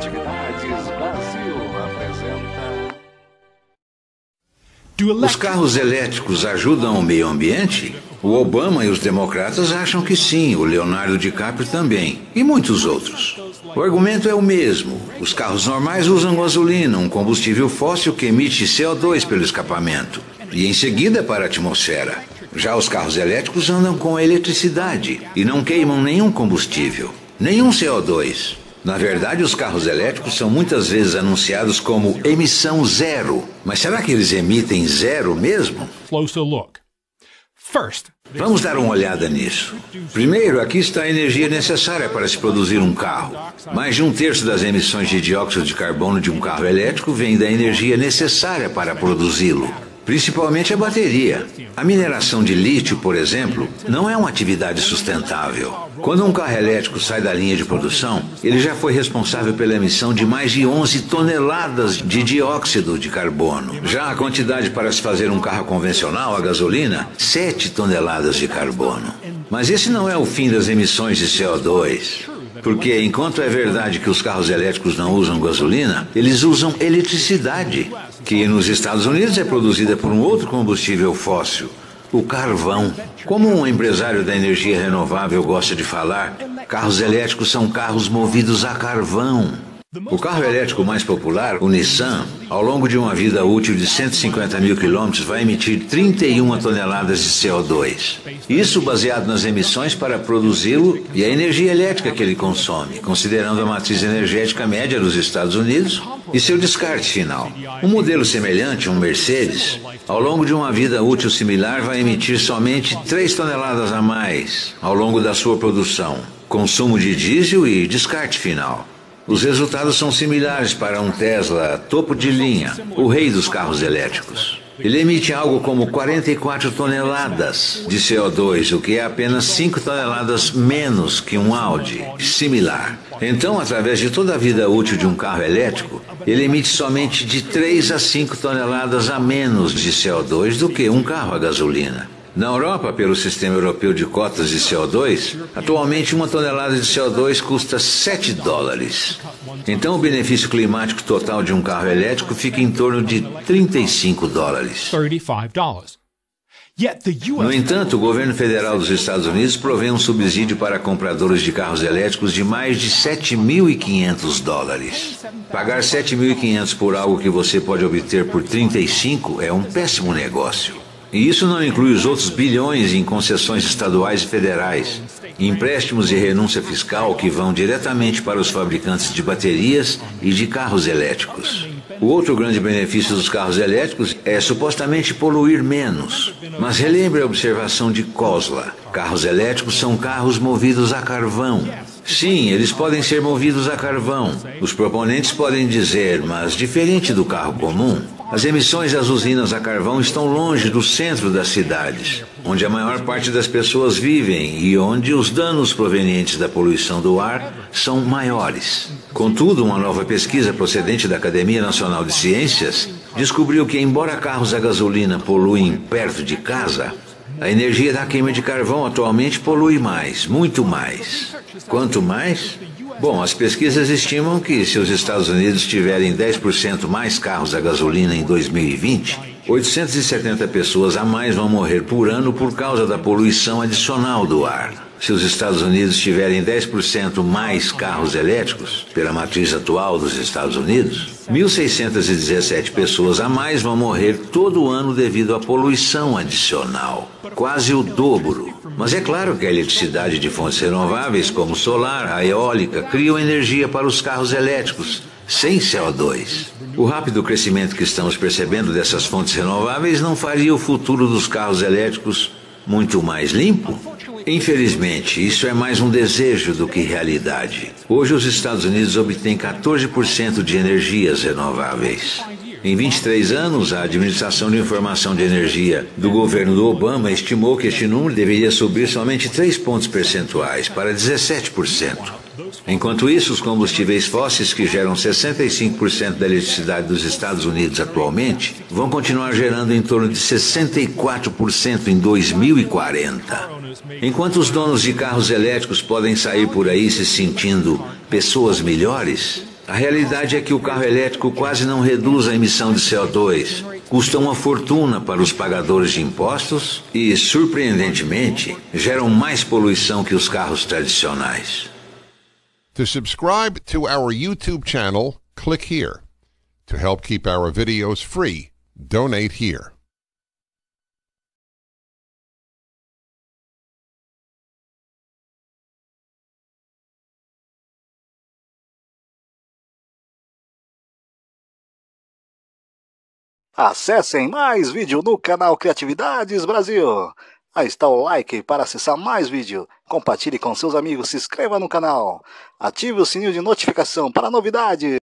Atividades Brasil apresenta... Os carros elétricos ajudam o meio ambiente? O Obama e os democratas acham que sim, o Leonardo DiCaprio também, e muitos outros. O argumento é o mesmo. Os carros normais usam gasolina, um combustível fóssil que emite CO2 pelo escapamento, e em seguida para a atmosfera. Já os carros elétricos andam com eletricidade e não queimam nenhum combustível, nenhum CO2. Na verdade, os carros elétricos são muitas vezes anunciados como emissão zero. Mas será que eles emitem zero mesmo? Vamos dar uma olhada nisso. Primeiro, aqui está a energia necessária para se produzir um carro. Mais de 1/3 das emissões de dióxido de carbono de um carro elétrico vem da energia necessária para produzi-lo. Principalmente a bateria. A mineração de lítio, por exemplo, não é uma atividade sustentável. Quando um carro elétrico sai da linha de produção, ele já foi responsável pela emissão de mais de 11 toneladas de dióxido de carbono. Já a quantidade para se fazer um carro convencional, a gasolina, 7 toneladas de carbono. Mas esse não é o fim das emissões de CO2. Porque enquanto é verdade que os carros elétricos não usam gasolina, eles usam eletricidade, que nos Estados Unidos é produzida por um outro combustível fóssil, o carvão. Como um empresário da energia renovável gosta de falar, carros elétricos são carros movidos a carvão. O carro elétrico mais popular, o Nissan, ao longo de uma vida útil de 150 mil quilômetros, vai emitir 31 toneladas de CO2. Isso baseado nas emissões para produzi-lo e a energia elétrica que ele consome, considerando a matriz energética média dos Estados Unidos e seu descarte final. Um modelo semelhante, um Mercedes, ao longo de uma vida útil similar, vai emitir somente 3 toneladas a mais ao longo da sua produção, consumo de diesel e descarte final. Os resultados são similares para um Tesla topo de linha, o rei dos carros elétricos. Ele emite algo como 44 toneladas de CO2, o que é apenas 5 toneladas menos que um Audi similar. Então, através de toda a vida útil de um carro elétrico, ele emite somente de 3 a 5 toneladas a menos de CO2 do que um carro a gasolina. Na Europa, pelo Sistema Europeu de Cotas de CO2, atualmente 1 tonelada de CO2 custa $7. Então o benefício climático total de um carro elétrico fica em torno de $35. No entanto, o governo federal dos Estados Unidos provê um subsídio para compradores de carros elétricos de mais de $7.500. Pagar $7.500 por algo que você pode obter por 35 é um péssimo negócio. E isso não inclui os outros bilhões em concessões estaduais e federais, empréstimos e renúncia fiscal que vão diretamente para os fabricantes de baterias e de carros elétricos. O outro grande benefício dos carros elétricos é supostamente poluir menos. Mas relembre a observação de Kozla: carros elétricos são carros movidos a carvão. Sim, eles podem ser movidos a carvão. Os proponentes podem dizer, mas diferente do carro comum, as emissões das usinas a carvão estão longe do centro das cidades, onde a maior parte das pessoas vivem e onde os danos provenientes da poluição do ar são maiores. Contudo, uma nova pesquisa procedente da Academia Nacional de Ciências descobriu que, embora carros a gasolina poluem perto de casa, a energia da queima de carvão atualmente polui mais, muito mais. Quanto mais? Bom, as pesquisas estimam que se os Estados Unidos tiverem 10% mais carros a gasolina em 2020, 870 pessoas a mais vão morrer por ano por causa da poluição adicional do ar. Se os Estados Unidos tiverem 10% mais carros elétricos, pela matriz atual dos Estados Unidos, 1.617 pessoas a mais vão morrer todo ano devido à poluição adicional. Quase o dobro. Mas é claro que a eletricidade de fontes renováveis, como solar, a eólica, criam energia para os carros elétricos, sem CO2. O rápido crescimento que estamos percebendo dessas fontes renováveis não faria o futuro dos carros elétricos muito mais limpo? Infelizmente, isso é mais um desejo do que realidade. Hoje os Estados Unidos obtêm 14% de energias renováveis. Em 23 anos, a Administração de Informação de Energia do governo do Obama estimou que este número deveria subir somente 3 pontos percentuais, para 17%. Enquanto isso, os combustíveis fósseis, que geram 65% da eletricidade dos Estados Unidos atualmente, vão continuar gerando em torno de 64% em 2040. Enquanto os donos de carros elétricos podem sair por aí se sentindo pessoas melhores, A realidade é que o carro elétrico quase não reduz a emissão de CO2, custa uma fortuna para os pagadores de impostos e, surpreendentemente, geram mais poluição que os carros tradicionais. To subscribe to our YouTube channel, click here. To help keep our videos free, donate here. Acessem mais vídeo no canal Criatividades Brasil. Aí está o like para acessar mais vídeo. Compartilhe com seus amigos, se inscreva no canal. Ative o sininho de notificação para novidades.